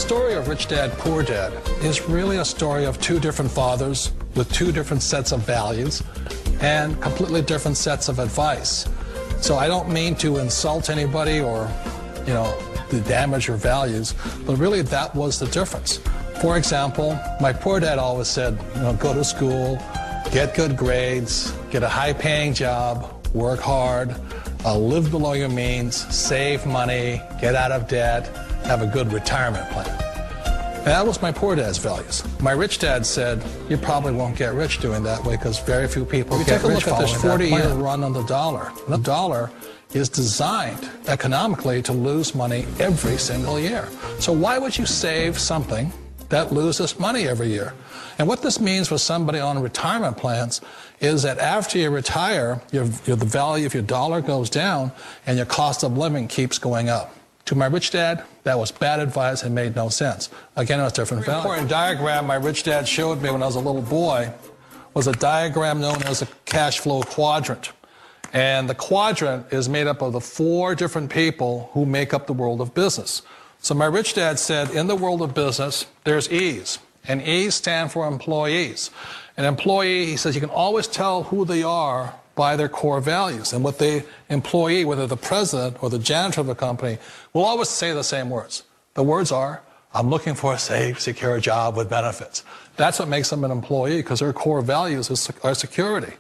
story of Rich Dad, Poor Dad is really a story of two different fathers with two different sets of values and completely different sets of advice. So I don't mean to insult anybody or, to damage your values, but really that was the difference. For example, my poor dad always said, go to school, get good grades, get a high-paying job, work hard, live below your means, save money, get out of debt, have a good retirement plan. And that was my poor dad's values. My rich dad said, you probably won't get rich doing that way because very few people get rich. Take a look at this 40-year run on the dollar. The dollar is designed economically to lose money every single year. So why would you save something that loses money every year? And what this means for somebody on retirement plans is that after you retire, the value of your dollar goes down and your cost of living keeps going up. To my rich dad, that was bad advice and made no sense. Again, it was different value. An important diagram my rich dad showed me when I was a little boy was a diagram known as a cash flow quadrant. And the quadrant is made up of the 4 different people who make up the world of business. So my rich dad said, in the world of business, there's E's. And E's stand for employees. An employee, he says, you can always tell who they are by their core values. And what the employee, whether the president or the janitor of the company, will always say the same words. The words are, I'm looking for a safe, secure job with benefits. That's what makes them an employee, because their core values are security.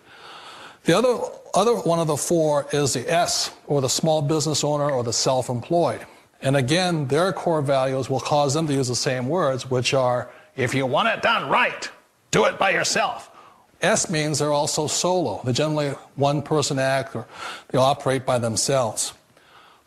The other one of the 4 is the S, or the small business owner or the self-employed. And again, their core values will cause them to use the same words, which are, if you want it done right, do it by yourself. S means they're also solo. They're generally one-person act, or they operate by themselves.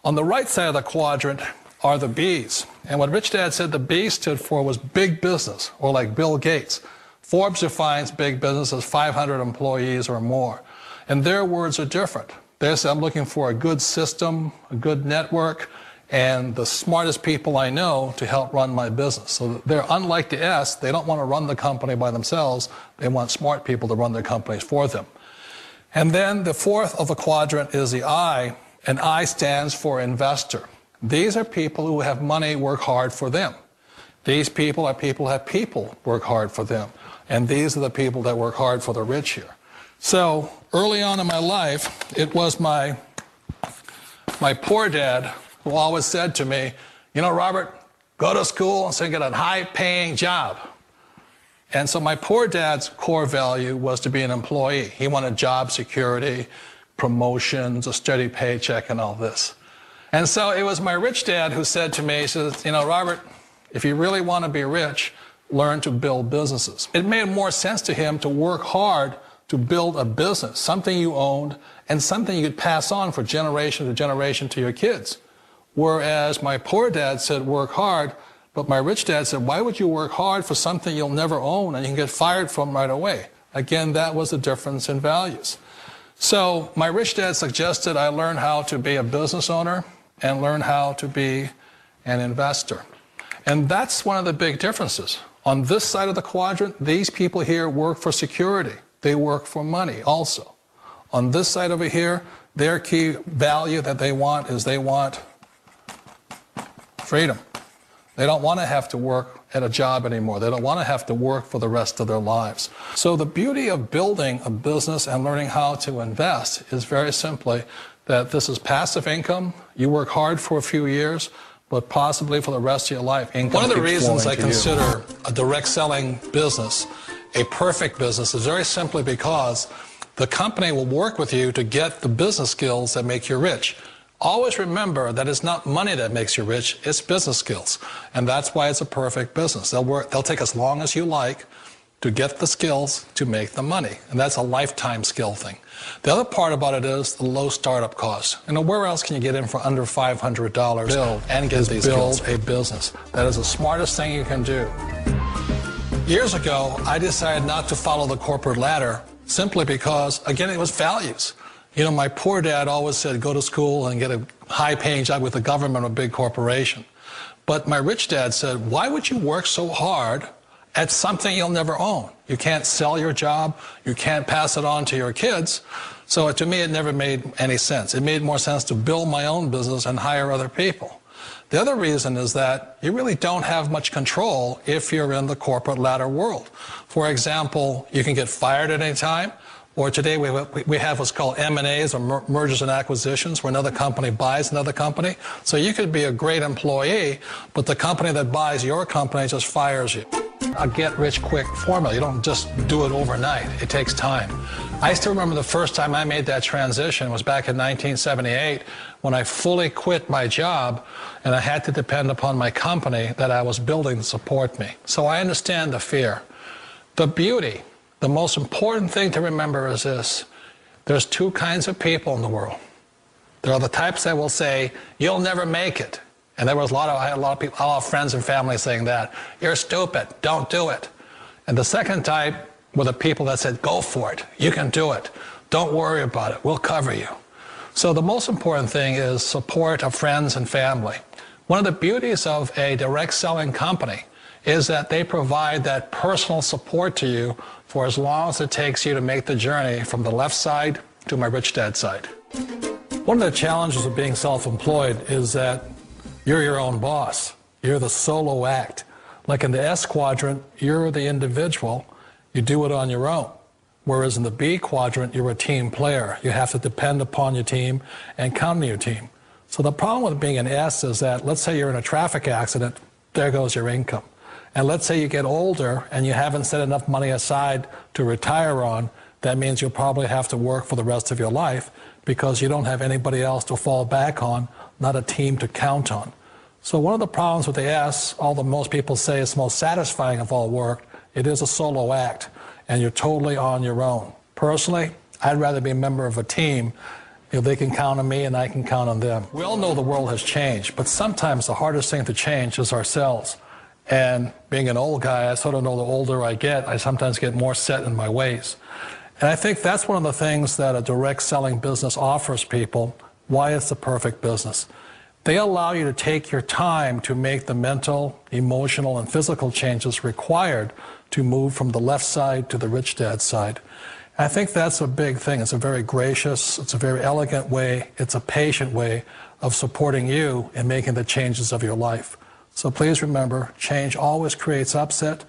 On the right side of the quadrant are the B's. And what Rich Dad said the B stood for was big business, or like Bill Gates. Forbes defines big business as 500 employees or more. And their words are different. They say, I'm looking for a good system, a good network, and the smartest people I know to help run my business. So they're unlike the S. They don't want to run the company by themselves. They want smart people to run their companies for them. And then the 4th of the quadrant is the I, and I stands for investor. These are people who have money work hard for them. These people are people who have people work hard for them. And these are the people that work hard for the rich here. So early on in my life, it was my poor dad who always said to me, Robert, go to school and so get a high-paying job. And so my poor dad's core value was to be an employee. He wanted job security, promotions, a steady paycheck, and all this. And so it was my rich dad who said to me, he says, Robert, if you really want to be rich, learn to build businesses. It made more sense to him to work hard to build a business, something you owned, and something you could pass on for generation to generation to your kids. Whereas my poor dad said work hard, but my rich dad said, why would you work hard for something you'll never own and you can get fired from right away? Again, that was the difference in values. So my rich dad suggested I learn how to be a business owner and learn how to be an investor. And that's one of the big differences. On this side of the quadrant, these people here work for security. They work for money also. On this side over here, their key value that they want is they want freedom. They don't want to have to work at a job anymore. They don't want to have to work for the rest of their lives. So the beauty of building a business and learning how to invest is very simply that this is passive income. You work hard for a few years, but possibly for the rest of your life. One of the reasons I consider a direct selling business a perfect business is very simply because the company will work with you to get the business skills that make you rich. Always remember that it's not money that makes you rich, it's business skills. And that's why it's a perfect business. They'll take as long as you like to get the skills to make the money. And that's a lifetime skill thing. The other part about it is the low startup cost. Where else can you get in for under $500 and get these skills? Build a business. That is the smartest thing you can do. Years ago, I decided not to follow the corporate ladder simply because, again, it was values. My poor dad always said, go to school and get a high-paying job with the government or a big corporation. But my rich dad said, why would you work so hard at something you'll never own? You can't sell your job. You can't pass it on to your kids. So to me, it never made any sense. It made more sense to build my own business and hire other people. The other reason is that you really don't have much control if you're in the corporate ladder world. For example, you can get fired at any time, or today we have what's called M&As, or mergers and acquisitions, where another company buys another company. So you could be a great employee, but the company that buys your company just fires you. A get-rich-quick formula. You don't just do it overnight. It takes time. I still remember the first time I made that transition was back in 1978 when I fully quit my job and I had to depend upon my company that I was building to support me. So I understand the fear. The beauty, the most important thing to remember is this. There's two kinds of people in the world. There are the types that will say, you'll never make it. And I had a lot of people, a lot of friends and family saying that. You're stupid, don't do it. And the second type were the people that said, go for it, you can do it. Don't worry about it, we'll cover you. So the most important thing is support of friends and family. One of the beauties of a direct selling company is that they provide that personal support to you for as long as it takes you to make the journey from the left side to my rich dad side. One of the challenges of being self-employed is that you're your own boss. You're the solo act. Like in the S quadrant, you're the individual. You do it on your own. Whereas in the B quadrant, you're a team player. You have to depend upon your team and count on your team. So the problem with being an S is that, let's say you're in a traffic accident, there goes your income. And let's say you get older and you haven't set enough money aside to retire on, that means you'll probably have to work for the rest of your life because you don't have anybody else to fall back on, not a team to count on. So one of the problems with the S, although most people say it's most satisfying of all work, it is a solo act, and you're totally on your own. Personally, I'd rather be a member of a team. They can count on me and I can count on them. We all know the world has changed, but sometimes the hardest thing to change is ourselves. And being an old guy, I sort of know the older I get, I sometimes get more set in my ways. And I think that's one of the things that a direct selling business offers people, why it's the perfect business. They allow you to take your time to make the mental, emotional, and physical changes required to move from the left side to the rich dad side. I think that's a big thing. It's a very gracious, it's a very elegant way, it's a patient way of supporting you in making the changes of your life. So please remember, change always creates upset,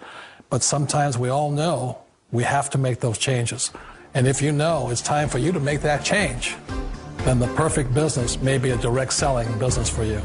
but sometimes we all know we have to make those changes. And if you know it's time for you to make that change, then the perfect business may be a direct selling business for you.